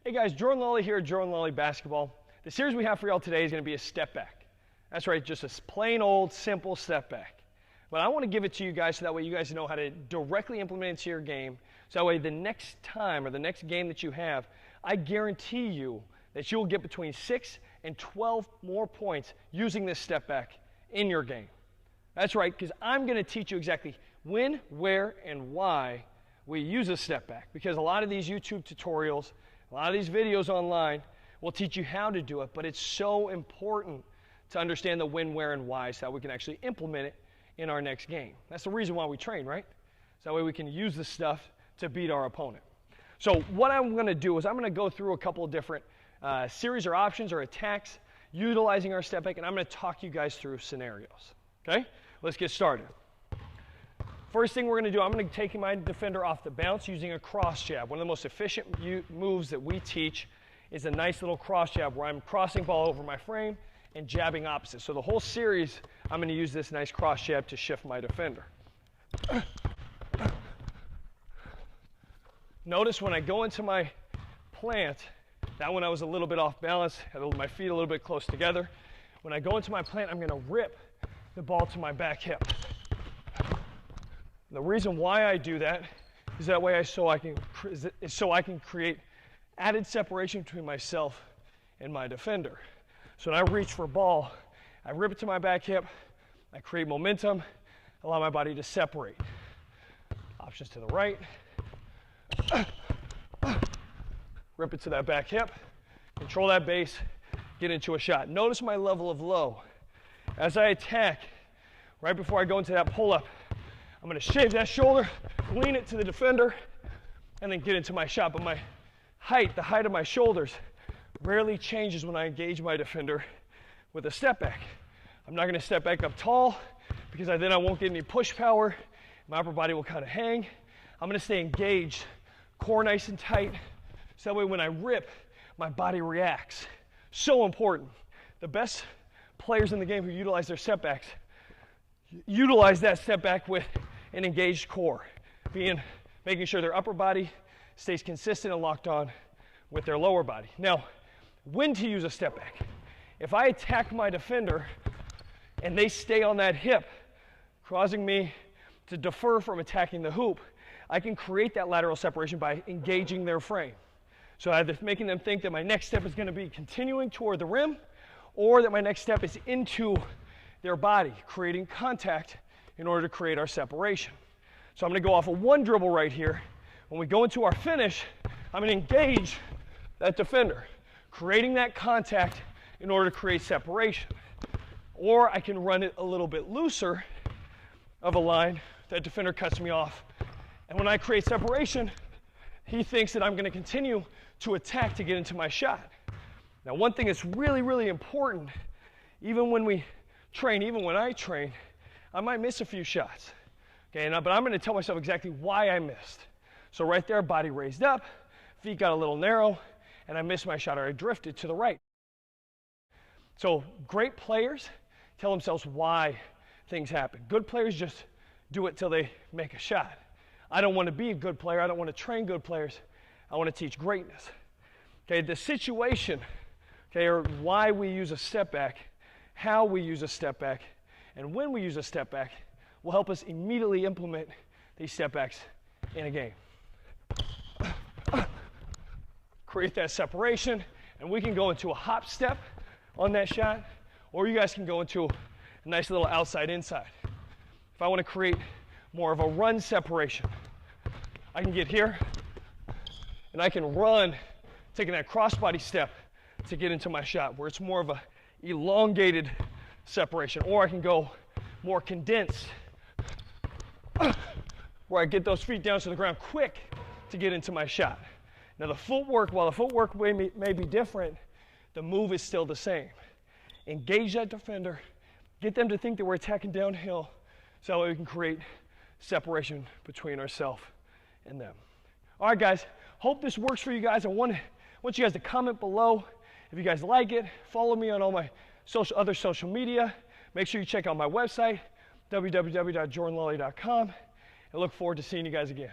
Hey guys, Jordan Lolly here at Jordan Lolly Basketball. The series we have for y'all today is going to be a step back. That's right, just a plain old simple step back. But I want to give it to you guys so that way you guys know how to directly implement it into your game. So that way the next time or the next game that you have, I guarantee you that you will get between 6 and 12 more points using this step back in your game. That's right, because I'm going to teach you exactly when, where, and why we use a step back. Because a lot of these YouTube tutorials, a lot of these videos online will teach you how to do it, but it's so important to understand the when, where, and why so that we can actually implement it in our next game. That's the reason why we train, right? So that way we can use the stuff to beat our opponent. So what I'm going to do is I'm going to go through a couple of different series or options or attacks utilizing our step back, and I'm going to talk you guys through scenarios. Okay? Let's get started. First thing we're going to do, I'm going to take my defender off the bounce using a cross jab. One of the most efficient moves that we teach is a nice little cross jab where I'm crossing ball over my frame and jabbing opposite. So the whole series, I'm going to use this nice cross jab to shift my defender. Notice when I go into my plant, that one I was a little bit off balance, had my feet a little bit close together. When I go into my plant, I'm going to rip the ball to my back hip. The reason why I do that is that way so I can create added separation between myself and my defender. So when I reach for ball, I rip it to my back hip, I create momentum, allow my body to separate. Options to the right. Rip it to that back hip, control that base, get into a shot. Notice my level of low. As I attack, right before I go into that pull-up, I'm going to shave that shoulder, lean it to the defender, and then get into my shot. But my height, the height of my shoulders, rarely changes when I engage my defender with a step back. I'm not going to step back up tall because then I won't get any push power. My upper body will kind of hang. I'm going to stay engaged, core nice and tight, so that way when I rip, my body reacts. So important. The best players in the game who utilize their step backs utilize that step back with an engaged core, making sure their upper body stays consistent and locked on with their lower body. Now, when to use a step back? If I attack my defender and they stay on that hip, causing me to defer from attacking the hoop, I can create that lateral separation by engaging their frame. So either making them think that my next step is going to be continuing toward the rim, or that my next step is into their body, creating contact in order to create our separation. So I'm going to go off of one dribble right here. When we go into our finish, I'm going to engage that defender, creating that contact in order to create separation. Or I can run it a little bit looser of a line. That defender cuts me off. And when I create separation, he thinks that I'm going to continue to attack to get into my shot. Now, one thing that's really, really important, even when we train, even when I train, I might miss a few shots. Okay, but I'm going to tell myself exactly why I missed. So right there, body raised up, feet got a little narrow, and I missed my shot, or I drifted to the right. So great players tell themselves why things happen. Good players just do it till they make a shot. I don't want to be a good player. I don't want to train good players. I want to teach greatness. Okay, the situation, okay, or why we use a step back, how we use a step back, and when we use a step back will help us immediately implement these step backs in a game. Create that separation, and we can go into a hop step on that shot, or you guys can go into a nice little outside-inside. If I want to create more of a run separation, I can get here, and I can run, taking that crossbody step to get into my shot, where it's more of a elongated separation. Or I can go more condensed, where I get those feet down to the ground quick to get into my shot. Now the footwork, while the footwork may be different, the move is still the same. Engage that defender, get them to think that we're attacking downhill, so that we can create separation between ourselves and them. All right, guys, hope this works for you guys. I want you guys to comment below if you guys like it. Follow me on all my other social media. Make sure you check out my website, www.jordanlolly.com, and look forward to seeing you guys again.